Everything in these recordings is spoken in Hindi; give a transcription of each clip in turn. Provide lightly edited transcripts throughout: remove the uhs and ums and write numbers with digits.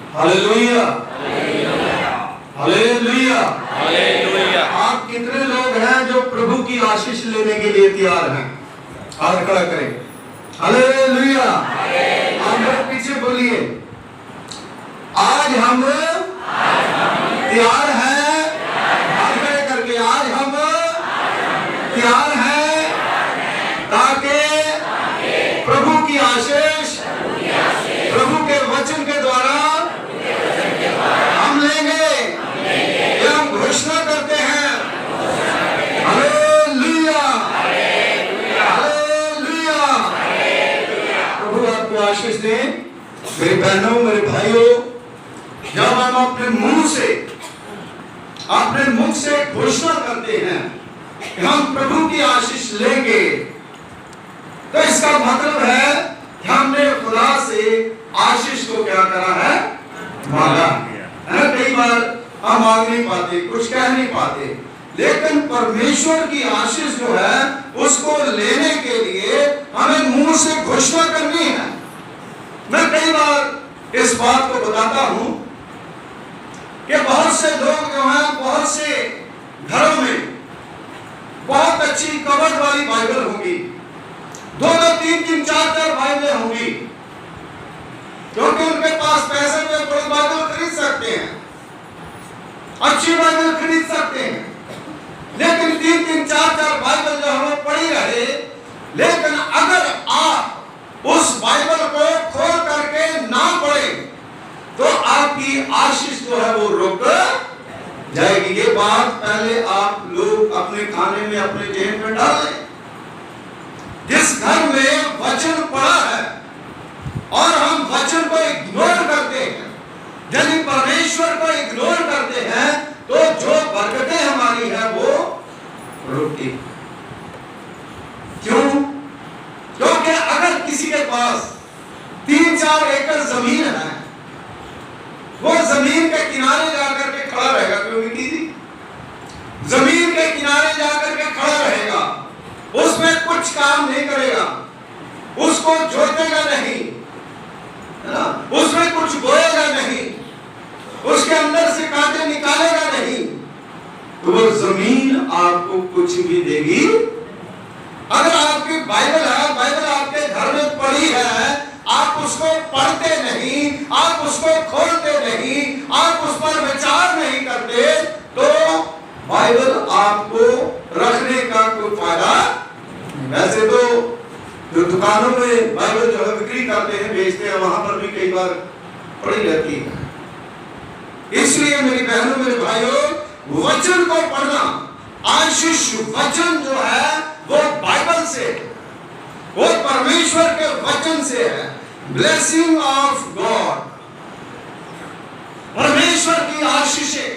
Hallelujah, hallelujah, hallelujah. आप कितने लोग हैं जो प्रभु की आशीष लेने के लिए तैयार हैं? हाथ खड़ा करें। हालेलुया। आप मेरे पीछे बोलिए, आज हम तैयार हैं। हाथ खड़े करके, आज हम तैयार हैं ताकि प्रभु की आशीष प्रभु के वचन के द्वारा हम लेंगे। ये हम घोषणा करते हैं। Hallelujah, hallelujah. प्रभु आपको आशीष दे। मेरे बहनों, मेरे भाइयों, जब हम अपने मुख से घोषणा करते हैं कि हम प्रभु की आशीष लेंगे, तो इसका मतलब है कि हमने खुदा से आशीष को क्या करा है? मांगा है। कई बार हम मांग नहीं पाते, कुछ कह नहीं पाते, लेकिन परमेश्वर की आशीष जो है उसको लेने के लिए हमें मुंह से घोषणा करनी है। मैं कई बार इस बात को बताता हूं कि बहुत से लोग जो हैं, बहुत से घरों में बहुत अच्छी कवर वाली बाइबल होगी, 2-2, 3-3, 4-4 बाइबलें होंगी, क्योंकि उनके पास पैसे में कोई बाइबल खरीद सकते हैं, अच्छी बाइबल खरीद सकते हैं, लेकिन 3-3, 4-4 बाइबल जो हमें पढ़ी रहे, लेकिन अगर आप उस बाइबल को खोल करके ना पढ़े तो आपकी आशीष जो है वो रुक जाएगी। ये बात पहले आप लोग अपने खाने में, अपने जेब में डाल लें। जिस घर में वचन पढ़ा है और हम वचन को इग्नोर करते हैं, यदि परमेश्वर को इग्नोर करते हैं, तो जो बरकतें हमारी है वो रुकती। क्यों? क्योंकि अगर किसी के पास 3-4 एकड़ जमीन है, वो जमीन के किनारे जाकर के खड़ा रहेगा। क्यों बेटी जी? जमीन के किनारे जाकर के खड़ा रहेगा, उसमें कुछ काम नहीं करेगा, उसको जोतेगा नहीं, है ना, उसमें कुछ बोएगा नहीं, उसके अंदर से कांटे निकालेगा नहीं, तो वो जमीन आपको कुछ भी देगी। अगर आपकी बाइबल है, बाइबल आपके घर में पढ़ी है, आप उसको पढ़ते नहीं, आप उसको खोलते नहीं, आप उस पर विचार नहीं करते, तो बाइबल आपको रखने का कोई फायदा। वैसे तो जो दुकानों में बाइबल जो है बिक्री करते हैं, बेचते हैं, वहां पर भी कई बार पड़ी रहती है। इसलिए मेरी बहनों, मेरे भाइयों, वचन को पढ़ना, आशीष वचन जो है वो बाइबल से, वो परमेश्वर के वचन से है। ब्लेसिंग ऑफ गॉड, परमेश्वर की आशीषें,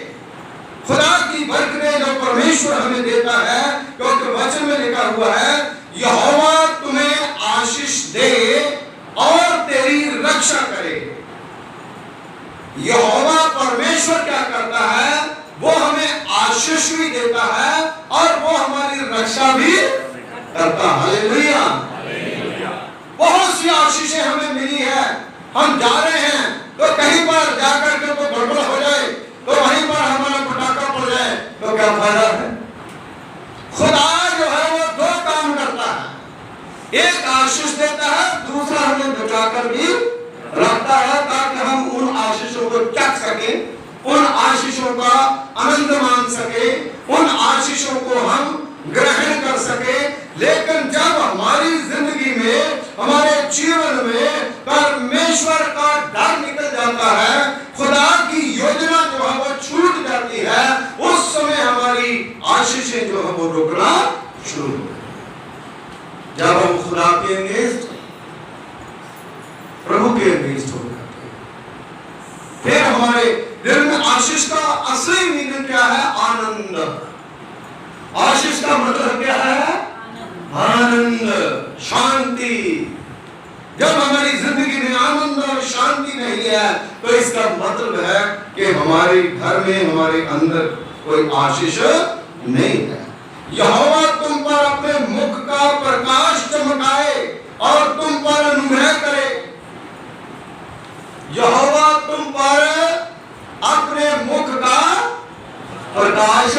खुदा की बरकतें जो परमेश्वर हमें देता है, क्योंकि वचन में लिखा हुआ है, यहोवा तुम्हें आशीष दे और तेरी रक्षा करे। यहोवा परमेश्वर क्या करता है? वो हमें आशीष भी देता है और वो हमारी रक्षा भी करता है। हालेलुया। बहुत सी आशीषें हमें मिली है, हम जा रहे हैं तो कहीं पर जाकर के तो गड़बड़ हो जाए, तो वहीं पर हमारा पटाखा पड़ जाए, तो क्या फायदा है? खुदा जो है वो 2 काम करता है, एक आशीष देता है, दूसरा हमें बचाकर भी रखता है, ताकि हम उन आशीषों को चख सके, उन आशीषों का आनंद मान सके, उन आशीषों को हम ग्रहण कर सके। लेकिन जब हमारी जिंदगी में, हमारे जीवन में परमेश्वर का डर निकल जाता है, खुदा की योजना जो है वो छूट जाती है, उस समय हमारी आशीषें जो है वो रुकना शुरू हो जाती। जब हम खुदा के अगेंस्ट, प्रभु के अगेंस्ट हो जाते हैं, फिर हमारे दिल में आशीष का असली मीनिंग क्या है? आनंद। आशीष का मतलब क्या है? आनंद, शांति। जब हमारी जिंदगी में आनंद और शांति नहीं है, तो इसका मतलब है कि हमारे घर में, हमारे अंदर कोई आशीष नहीं है। यहोवा तुम पर अपने मुख का प्रकाश चमकाए और तुम पर अनुग्रह करे। यहोवा तुम पर प्रकाश,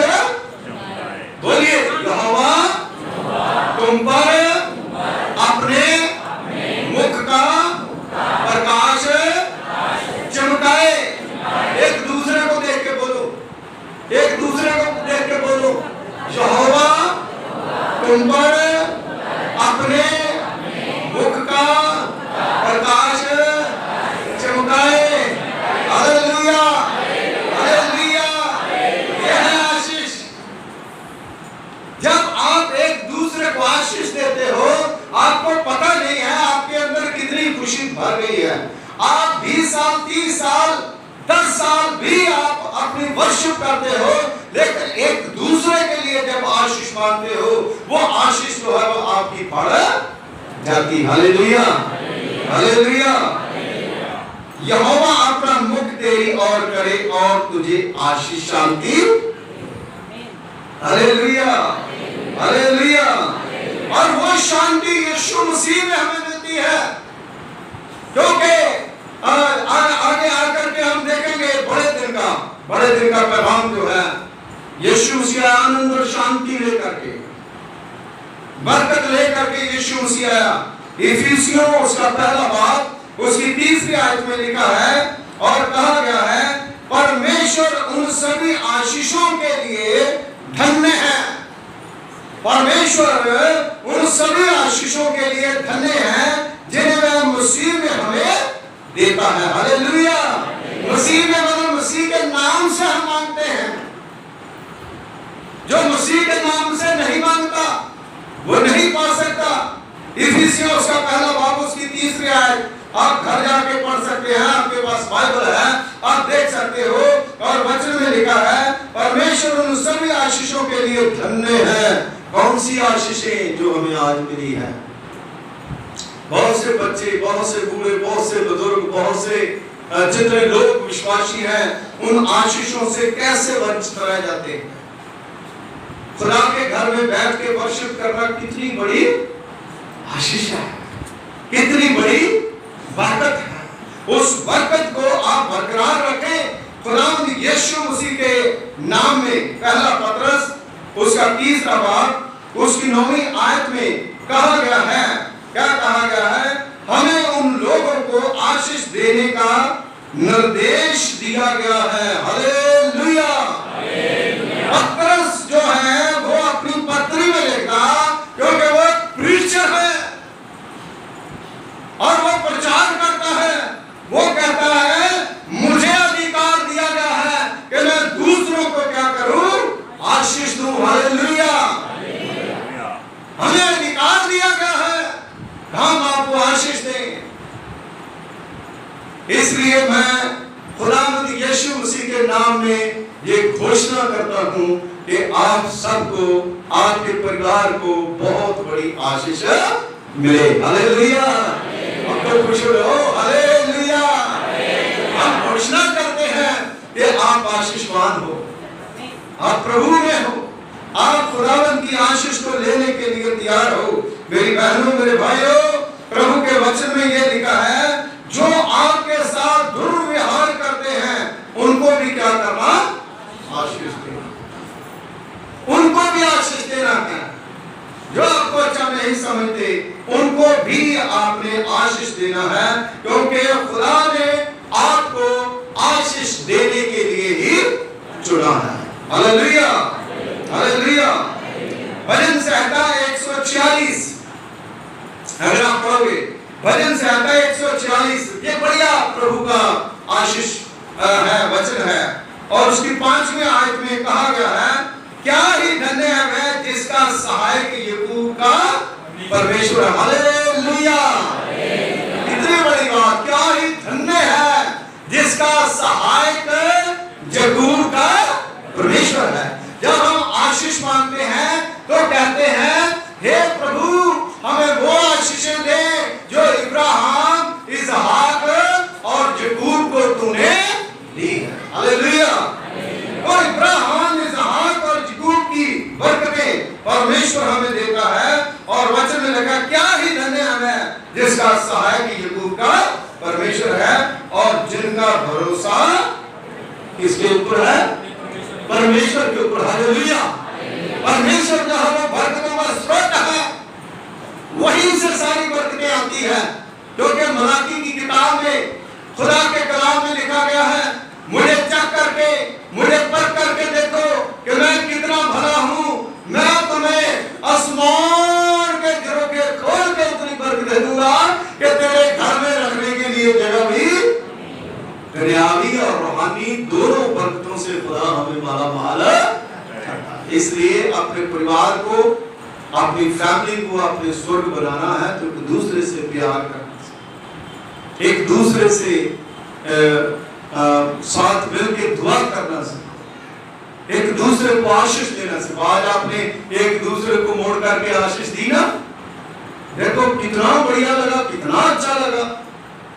बोलिए, यहोवा तुम पर अपने मुख का प्रकाश चमकाए। एक दूसरे को देख के बोलो, एक दूसरे को देख के बोलो, यहोवा तुम पर अपने मुख का प्रकाश चमकाए। Hallelujah, hallelujah. यह है आशीष। जब आप एक दूसरे को आशीष देते हो, आपको पता नहीं है आपके अंदर कितनी खुशी भर गई है। आप 20 साल, 30 साल, 10 साल भी आप अपनी वर्शिप करते हो, लेकिन एक दूसरे के लिए जब आशीष मांगते हो, वो आशीष जो है वो आपकी बढ़ जाती। Hallelujah, hallelujah. यहोवा अपना मुख तेरी ओर करे और तुझे आशीष, शांति। Hallelujah, hallelujah. और वो शांति यीशु मसीह में हमें मिलती है, क्योंकि आगे आकर के हम देखेंगे बड़े दिन का पैगाम जो है, यीशु मसीह आनंद और शांति लेकर के, बरकत लेकर के यीशु मसीह आया। इफिसियों उसका पहला बाब उसकी 3री आयत में लिखा है और कहा गया है, परमेश्वर उन सभी आशीषों के लिए धन्य है। परमेश्वर उन सभी आशीषों के लिए धन्य है जिन्हें वह मसीह में हमें देता है। हालेलुया। मसीह में मतलब मसीह के नाम से हम मांगते हैं। जो मसीह के नाम से नहीं मांगता वो नहीं पा सकता। इफिसियों उसका पहला बाब उसकी 3री आयत आप घर जाके पढ़ सकते हैं, आपके पास बाइबल है, आप देख सकते हो। और वचन में लिखा है, परमेश्वर उन सभी आशीषों के लिए धन्य है। कौन सी आशीषें जो हमें आज मिली है? बहुत से बच्चे, बहुत से बूढ़े, बहुत से बुजुर्ग, बहुत से जितने लोग विश्वासी हैं, उन आशीषों से कैसे वंचित रह जाते हैं। खुदा के घर में बैठ के वर्शिप करना कितनी बड़ी आशीष है, कितनी बड़ी बरकत है। उस बरकत को आप बरकरार रखें। खुदावंद यीशु मसीह के नाम में पहला पत्रस उसका 3रा बाब उसकी 9वीं आयत में कहा गया है, क्या कहा गया है? हमें उन लोगों को आशीष देने का निर्देश दिया गया है। हालेलुया। पत्रस जो है वो अपनी पत्री में लिखा, क्योंकि वो प्रीचर है और वो प्रचार करता है। वो कहता है, मुझे अधिकार दिया गया है कि मैं दूसरों को क्या करूं? आशीष दूं। हालेलुया। हमें अधिकार दिया गया है, हम आपको आशीष दें। इसलिए मैं खुदावंद यीशु मसीह के नाम में ये घोषणा करता हूं कि आप सबको, आपके परिवार को बहुत बड़ी आशीष मिले। हालेलुया। हम तो खुश हो। हालेलुया। हम घोषणा करते हैं कि आप आशीषवान हो, आप प्रभु में हो, आप खुदावंद की आशीष को लेने के लिए तैयार हो। मेरी बहनों, मेरे भाइयों, प्रभु के वचन में यह लिखा है, जो आपके साथ दुर्व्यवहार करते हैं उनको भी क्या करना? आशीष देना। उनको भी आशीष देना है। जो आपको अच्छा नहीं समझते उनको भी आपने आशीष देना है, क्योंकि खुदा ने आपको आशीष देने के लिए ही चुना है। Hallelujah, hallelujah. भजन संहिता 146 अगर आप पढ़ोगे, भजन संहिता 146, ये बढ़िया प्रभु का आशीष है, वचन है। और उसकी 5वीं आयत में कहा गया है, क्या ही धन्य है वह जिसका सहायक याकूब का परमेश्वर है। हालेलुया। कितनी बड़ी बात, क्या ही धन्य है जिसका सहायक याकूब का परमेश्वर है। जब हम आशीष मांगते हैं तो कहते हैं, हे प्रभु हमें वो आशीषें दे जो इब्राहिम, इसहाक और याकूब को तूने दी है। हालेलुया। और इब्राहिम, इसहाक और याकूब की बरकतें परमेश्वर हमें देता है। और वचन में लिखा, क्या ही धन्य है जिसका सहायक याकूब का परमेश्वर है और जिनका भरोसा किसके ऊपर है? परमेश्वर के ऊपर। हालेलुया। परमेश्वर जो है वो बरकतों का स्रोत है, वहीं से सारी बरकतें आती है। क्योंकि मलाकी की किताब में खुदा के कलाम में लिखा गया है, मुझे चख करके, मुझे परख करके देखो कि मैं कितना भला हूं, मैं तुम्हें आसमान के झरोखे खोल के उतनी बरकत दे दूंगा कि तेरे घर में रखने के लिए जगह भी। दुनियावी और रूहानी दोनों बरकतों से खुदा हमें माला माल करता है। इसलिए अपने परिवार को, अपनी फैमिली को अपने स्वर्ग बनाना है तो एक दूसरे से प्यार करना, एक दूसरे से साथ मिलकर दुआ करना से, एक दूसरे को आशीष देना से। आज आपने एक दूसरे को मोड़ करके आशीष दी ना, देखो कितना बढ़िया लगा, कितना अच्छा लगा,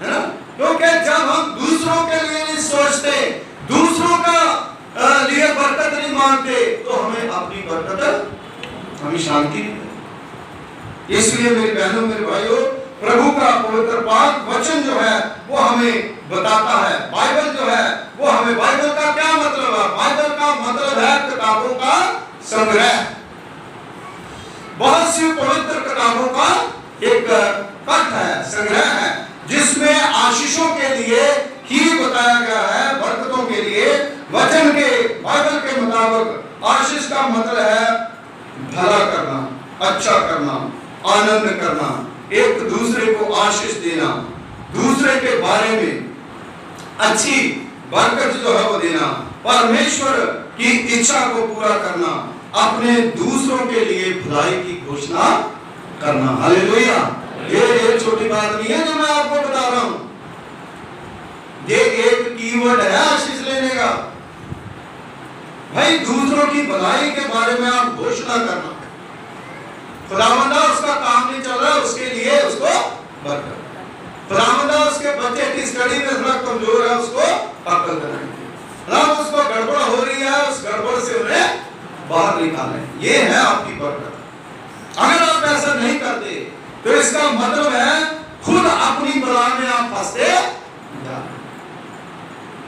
है ना। क्योंकि जब हम दूसरों के लिए नहीं सोचते, दूसरों का लिए बरकत नहीं मांगते, तो हमें अपनी बरकत, हमें शांति नहीं मिलती। इसलिए मेरी बहनों, मेरे भाइयों, प्रभु का पवित्र पाक वचन जो है वो हमें बताता है, बाइबल जो है वो हमें, बाइबल का क्या मतलब है? बाइबल का मतलब है किताबों का संग्रह। बहुत सी पवित्र किताबों का एक कट है, संग्रह है, जिसमें आशीषों के लिए ही बताया गया है, बरकतों के लिए वचन के, बाइबल के मुताबिक आशीष का मतलब है भला करना, अच्छा करना, आनंद करना, एक दूसरे को आशीष देना, दूसरे के बारे में अच्छी बरकत जो है वो देना, परमेश्वर की इच्छा को पूरा करना, अपने दूसरों के लिए भलाई की घोषणा करना। हालेलुया। ये छोटी बात नहीं है जो मैं आपको बता रहा हूं, ये एक कीवर्ड है आशीष लेने का। भाई दूसरों की भलाई के बारे में आप घोषणा करना, खुदावंदा उसका काम नहीं चल रहा, उसके लिए उसको बरकत, खुदावंदा उसके बच्चे की स्टडी में थोड़ा कमजोर है, उसको अक्ल देना, उसको गड़बड़ हो रही है, उस गड़बड़ से उन्हें बाहर निकालें, ये है आपकी बरकत। अगर आप ऐसा नहीं करते तो इसका मतलब है खुद अपनी बला में आप फंसते जा।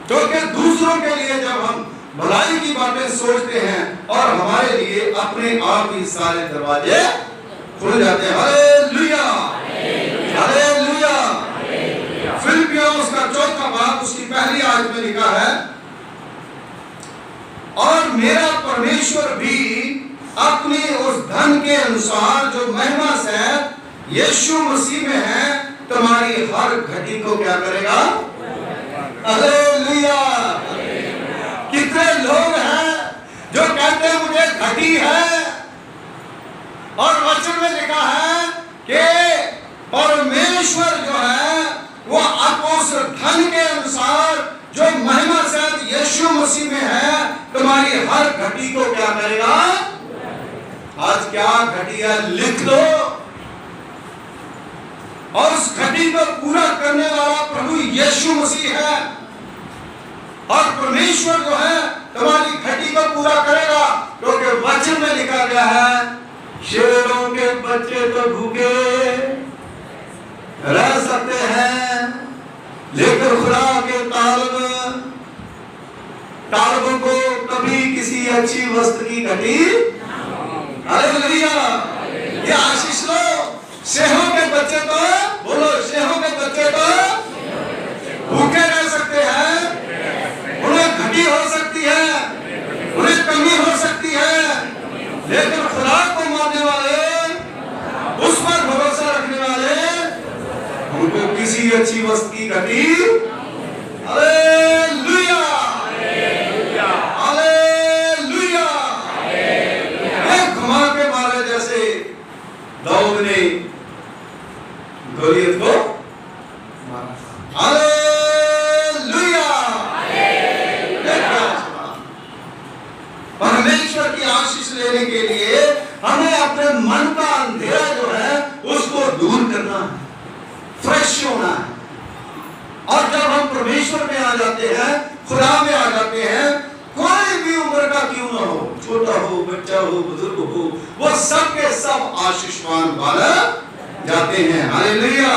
क्योंकि दूसरों के लिए जब हम भलाई की बातें सोचते हैं और हमारे लिए अपने आप ही सारे दरवाजे खुल जाते हैं। Hallelujah, hallelujah. फिलिपियों उसका 4वां बाब उसकी पहली आयत में लिखा है, और मेरा परमेश्वर भी अपनी उस धन के अनुसार जो महिमा से यीशु मसीह में है, तुम्हारी हर घटी को क्या करेगा? हालेलुया। कितने लोग हैं जो कहते हैं मुझे घटी है, और वचन में लिखा है कि परमेश्वर जो है वो उस धन के अनुसार जो महिमा से यीशु मसीह में है, तुम्हारी हर घटी को क्या करेगा? आज क्या घटी है लिख लो, और उस घटी को पूरा करने वाला प्रभु यीशु मसीह है, और परमेश्वर जो है तुम्हारी घटी को पूरा करेगा। क्योंकि वचन में लिखा गया है, शेरों के बच्चे तो भूखे रह सकते हैं, लेकिन खुदा के तालबों को कभी किसी अच्छी वस्तु की घटी। हालेलुया। ये आशीष लो। शेहों के बच्चे तो, बोलो, शेहों के बच्चे तो भूखे रह सकते हैं, उन्हें घटी हो सकती है, उन्हें कमी हो सकती है, लेकिन खुदा को मानने वाले, उस पर भरोसा रखने वाले, उनको किसी अच्छी वस्तु की घटी। Hallelujah, hallelujah. घुमा के मारे जैसे दाऊद ने गोलियत को मारा। हालेलुया। परमेश्वर की आशीष लेने के लिए हमें अपने मन का अंधेरा जो है उसको दूर करना है, फ्रेश होना है। और जब हम परमेश्वर में आ जाते हैं, खुदा में आ जाते हैं, कोई भी उम्र का क्यों ना हो, छोटा हो, बच्चा हो, बुजुर्ग हो, वो सब के सब आशीषवान बन जाते हैं। Hallelujah,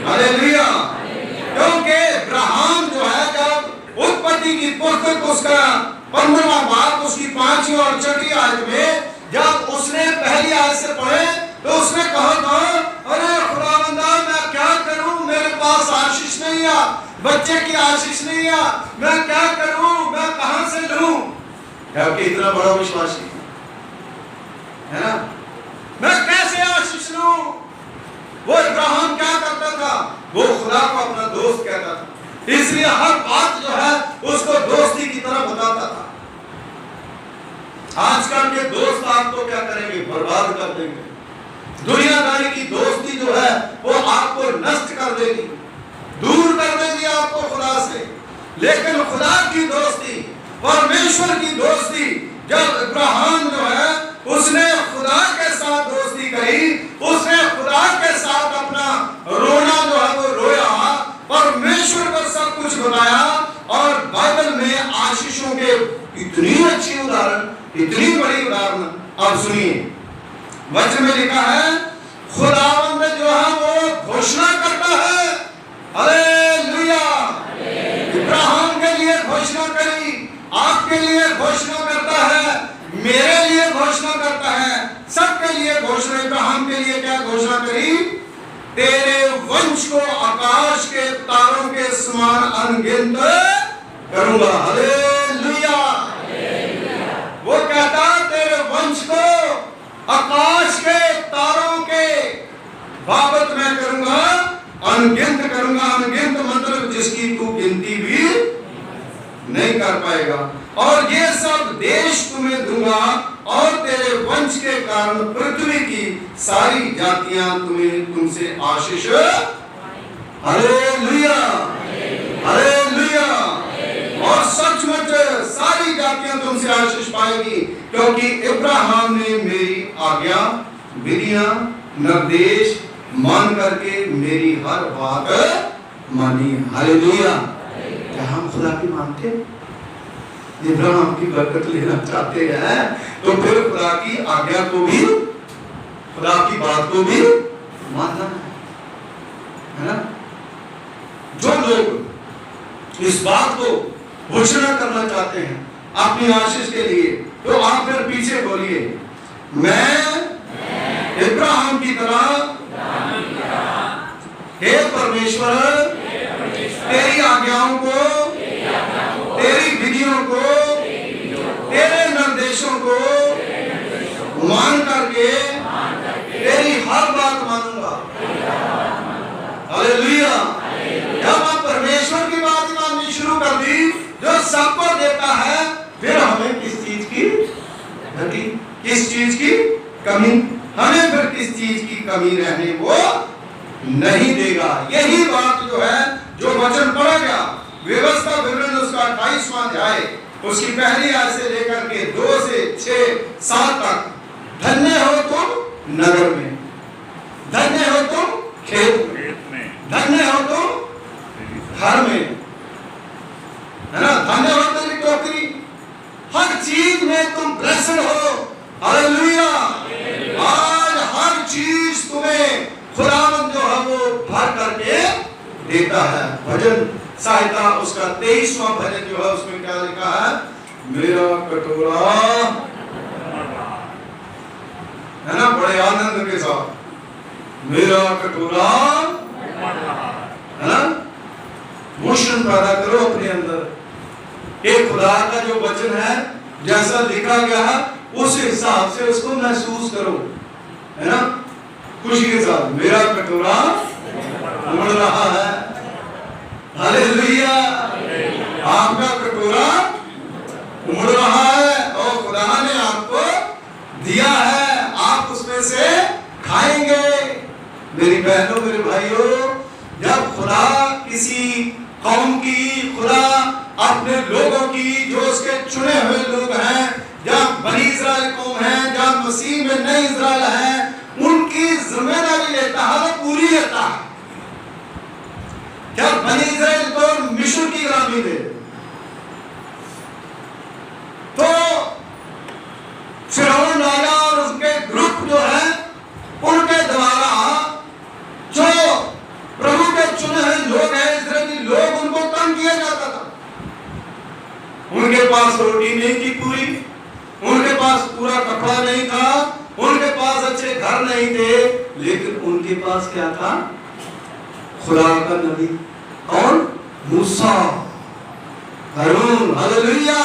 hallelujah. क्योंकि अब्राहम जो है, जब उत्पत्ति की पुस्तक उसका 15वां बाब बच्चे की आशीष नहीं है, मैं क्या करूं, मैं कहां से लूं? क्योंकि इतना बड़ा विश्वासी है ना, मैं कैसे आशीष लूं? वो इब्राहिम क्या करता था? वो खुदा को अपना दोस्त कहता था, इसलिए हर बात जो है उसको दोस्ती की तरह बताता था। आजकल के दोस्त आपको क्या करेंगे? बर्बाद कर देंगे। दुनियादारी की दोस्ती जो है वो आपको नष्ट कर देगी, दूर कर देगी आपको खुदा से। लेकिन खुदा की दोस्ती, परमेश्वर की दोस्ती, जब इब्राहिम जो है उसने खुदा के साथ दोस्ती करी, उसने खुदा के साथ अपना रोना जो है वो रोया, परमेश्वर को सब कुछ बताया। और बाइबल में आशीषों के इतनी अच्छी उदाहरण, इतनी बड़ी उदाहरण अब सुनिए। वचन में लिखा है, खुदावंद जो है वो घोषणा करता है, हालेलुया। इब्राहिम के लिए घोषणा करी, आपके लिए घोषणा करता है, मेरे लिए घोषणा करता है, सबके लिए घोषणा। इब्राहिम के लिए क्या घोषणा करी? तेरे वंश को आकाश के तारों के समान अनगिनत करूंगा, हालेलुया। वो कहता तेरे वंश को आकाश के तारों के बाबत मैं करूंगा, अनगिनत करूंगा। अनगिनत मतलब जिसकी तू गिनती भी नहीं कर पाएगा। और ये सब देश तुम्हें दूंगा, और तेरे वंश के कारण पृथ्वी की सारी जातियां तुमसे आशीष, हालेलुया, हालेलुया। और सचमुच सारी जातियां तुमसे आशीष पाएगी, क्योंकि इब्राहिम ने मेरी आज्ञा, विधियां, निर्देश मान करके मेरी हर बात मानी, हालेलुया। क्या हम खुदा की मानते? इब्राहिम की बरकत लेना चाहते हैं तो फिर खुदा की आज्ञा को भी, खुदा की बात को भी मानना है ना। जो लोग इस बात को घोषणा करना चाहते हैं अपनी आशीष के लिए, तो आप फिर पीछे बोलिए, मैं इब्राहिम की तरह हे परमेश्वर तेरी आज्ञाओं को, तेरी विधियों को, तेरे निर्देशों को मान करके तेरी हर बात मानूंगा, हालेलुया। जब आप परमेश्वर की बात माननी शुरू कर दी, जो सबको देता है, फिर हमें किस चीज की घटी, किस चीज की कमी, हमें फिर किस चीज की कमी रहने वो नहीं देगा। यही बात जो है, जो वचन पढ़ा गया, व्यवस्था विवरण उसका 28वां अध्याय, उसकी पहली आयत से लेकर के 2 से 6, 7 तक, धन्य हो तुम नगर में, धन्य हो तुम खेत में, धन्य हो तुम घर में, है ना, धन्य हो तेरी टोकरी, हर चीज में तुम ब्लेस्ड हो, हालेलुया। आज हर चीज तुम्हें खुदावंद जो है वो भर करके देता है। भजन सहायता उसका 23वां भजन जो है, उसमें क्या लिखा है? मेरा कटोरा, है ना, बड़े आनंद के साथ, मेरा कटोरा, है ना, मोशन पैदा करो अपने अंदर। एक खुदा का जो वचन है, जैसा लिखा गया है, उस हिसाब से उसको महसूस करो, है ना, खुशी के साथ। मेरा कटोरा उमड़ रहा है, हालेलुया। आपका कटोरा उमड़ रहा है और खुदा ने आपको दिया है, आप उसमें से खाएंगे। मेरी बहनों, मेरे भाइयों, जब खुदा किसी कौम की, खुदा अपने लोगों की, जो उसके चुने हुए लोग हैं, जब बनी इस्राएल कौम है, जब मसीह में नई इस्राएल है, उनकी जिम्मेदारी लेता है, वो पूरी लेता है। जब बनी इस्राएल को मिस्र की गुलामी दे, तो फिरौन राजा और उसके ग्रुप जो है, उनके द्वारा जो प्रभु के चुने हुए लोग हैं, इस्राएली लोग, उनको तंग किया जाता था। उनके पास रोटी नहीं थी पूरी, उनके पास पूरा कपड़ा नहीं था, उनके पास अच्छे घर नहीं थे, लेकिन उनके पास क्या था? खुदा का नबी। कौन? मूसा, हारून, हालेलुया।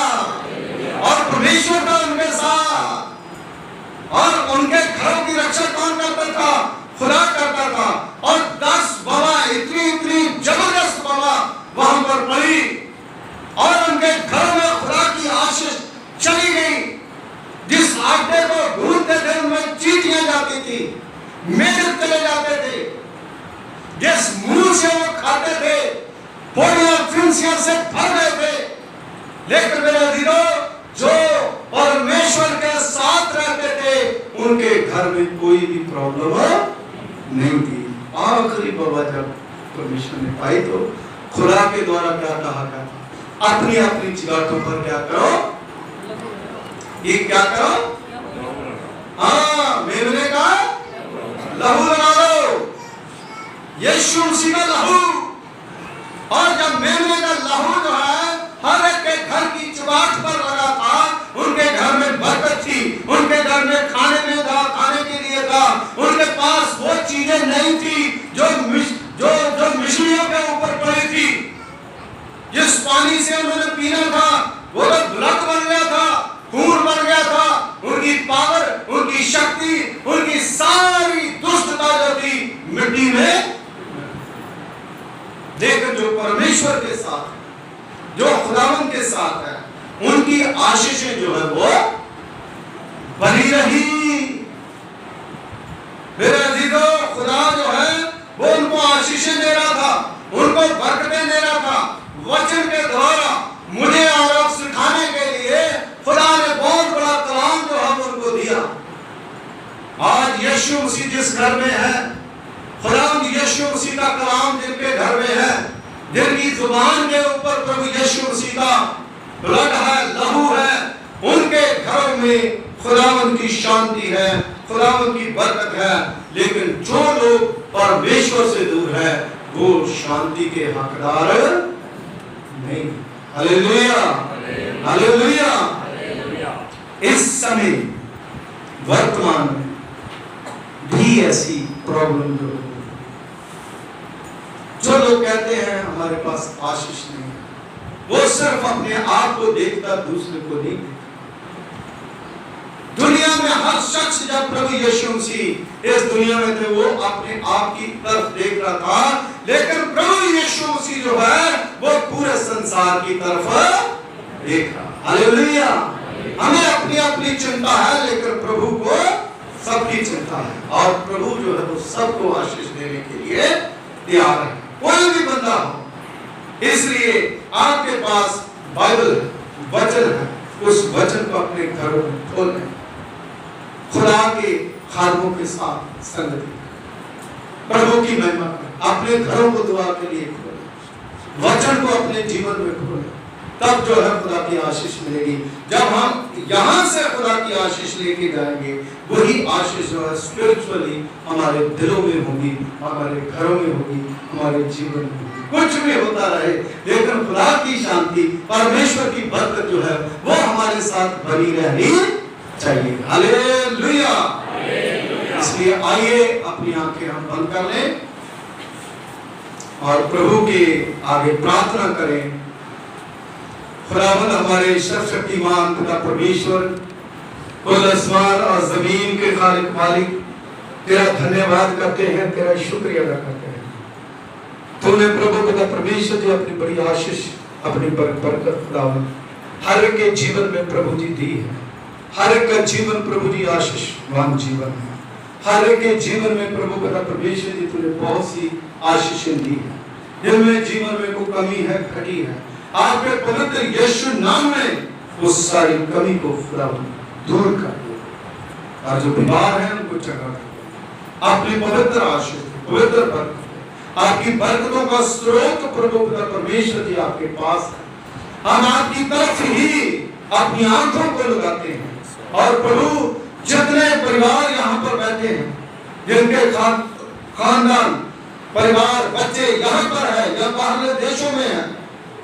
और परमेश्वर था उनके साथ और उनके घरों की रक्षा कौन करता था? खुदा करता था। और 10 बवा इतनी जबरदस्त बवा वहां पर पड़ी और उनके घरों में खुदा की आशीष चली गई। जिस आटे को ढूंढते थे उनमें चींटियां जाती थी, मेढक चले जाते थे। जिस मुंह से वो खाते थे पोड़ियां फिंसियां से भर गए थे। लेकिन मेरे अजीजों, जो परमेश्वर के साथ रहते थे उनके घर में कोई भी प्रॉब्लम नहीं थी। आखिरी बाबा जब परमेश्वर ने पाई तो खुदा के द्वारा क्या कहा गया था? अपनी अपनी चिगाटों पर क्या करो? ये क्या करो? हाँ, मेमने का लहू लगा दो, यीशु मसीह का लहू। और जब मेमने का लहू जो है हर एक के घर की चिगाट पर लगा था, उनके घर में बरकत थी, उनके घर में खाने में था, खाने के लिए था। उनके पास वो चीजें नहीं थी जो मछलियों के ऊपर पड़ी थी। जिस पानी से उन्होंने पीना था वो तो ब्लड बन गया था, खून बन गया था। उनकी पावर, उनकी शक्ति, उनकी सारी दुष्टता जो थी मिट्टी में। लेकिन जो परमेश्वर के साथ, जो खुदावंद के साथ है, उनकी आशीषें जो है वो बनी रही। मेरे अजीजों, खुदा जो है वो उनको आशीषें दे रहा था, उनको बरकतें दे रहा था वचन के द्वारा। मुझे और आप सिखाने के लिए खुदा ने बहुत बड़ा कलाम जो है उनको दिया। आज यीशु मसीह जिस घर में है, खुदावंद यीशु मसीह का कलाम जिनके घर में है, जिनकी जुबान के ऊपर प्रभु यीशु मसीह का ब्लड है, लहू है, उनके घरों में खुदावंद की शांति है, खुदावंद की बरकत है। लेकिन जो लोग परमेश्वर से दूर है वो शांति के हकदार नहीं। Hallelujah, hallelujah. इस समय वर्तमान में भी ऐसी प्रॉब्लम जो लोग कहते हैं हमारे पास आशीष नहीं है, वो सिर्फ अपने आप को देखता, दूसरे को नहीं देखता। दुनिया में हर शख्स जब प्रभु यीशु मसीह इस दुनिया में थे वो अपने आप की तरफ देख रहा था। लेकिन प्रभु यीशु मसीह जो है वो पूरे संसार की तरफ देख रहा। हालेलुया। हमें अपनी अपनी चिंता है, लेकिन प्रभु को सबकी चिंता है। और प्रभु जो है वो सबको आशीष देने के लिए तैयार है, कोई भी बंदा हो। इसलिए आपके पास बाइबल है, वचन है, उस वचन को अपने घरों में खोलें, खुदा के खादमों के साथ संगति, प्रभु की महिमा करें, अपने घरों को दुआ के लिए खोलें, वचन को अपने जीवन में खोलें, तब जो है खुदा की आशीष मिलेगी। जब हम यहाँ से खुदा की आशीष लेके जाएंगे, वही आशीष जो है स्पिरिचुअली हमारे दिलों में होगी, हमारे घरों में होगी, हमारे जीवन में होगी। कुछ भी होता रहे, लेकिन खुदा की शांति, परमेश्वर की बरकत जो है वो हमारे साथ बनी रहनी चाहिए। हालेलुया। इसलिए आइए अपनी आंखें हम बंद कर लें और प्रभु के आगे प्रार्थना करें। खुदावंद हमारे सर्वशक्तिमान पिता परमेश्वर, कुल आसमान और जमीन के खालिक मालिक, तेरा धन्यवाद करते हैं, तेरा शुक्रिया अदा करते हैं। तूने प्रभु पिता परमेश्वर जी अपनी बड़ी आशीष, अपनी बरकत खुदावंद हर एक के जीवन में प्रभु जी दी है। हर एक का जीवन प्रभु जी आशीषवान जीवन है। हर एक के जीवन में प्रभु पिता परमेश्वर जी तूने बहुत सी आशीषें दी है, जिनमें जीवन में कोई कमी है, घटी है, आपके पवित्र यीशु नाम में उस सारी कमी को दूर कर दो। और जो बीमार है उनको चंगा कर, अपनी पवित्र आशीष, पवित्र बरकत, आपकी बरकतों का स्रोत प्रभु पिता परमेश्वर जी आपके पास है। हम आपकी तरफ ही अपनी आंखों को लगाते हैं। और प्रभु जितने परिवार यहाँ पर बैठे हैं, जिनके खानदान, परिवार, बच्चे यहाँ पर है या बाहर देशों में है,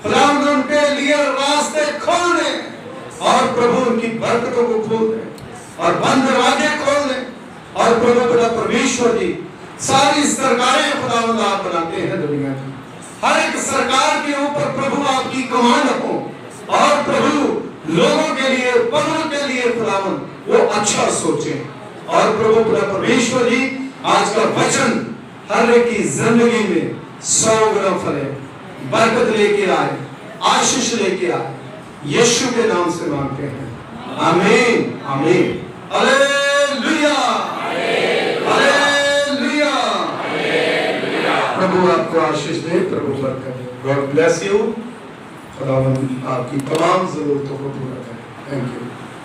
खुदावंद उनके लिए रास्ते खोल दें और प्रभु उनकी बरकतों को खोल दें और बंद दरवाजे खोल दें। और प्रभु पिता परमेश्वर जी सारी सरकारें खुदावंद आप बनाते हैं दुनिया की, हर एक सरकार के ऊपर प्रभु आपकी कमांड हो, और प्रभु लोगों के लिए, पब्लिक के लिए खुदावन वो अच्छा सोचे। और प्रभु परमेश्वर जी आज का वचन हर एक की जिंदगी में 100 गुना फले, बरकत लेके आए, आशीष लेके आए, यीशु के नाम से मांगते हैं, आमीन आमीन। Hallelujah hallelujah. प्रभु आपको आशीष दे, प्रभु बरकत दे। God bless you. खुदावंद आपकी तमाम जरूरतों को पूरा करे। Thank you.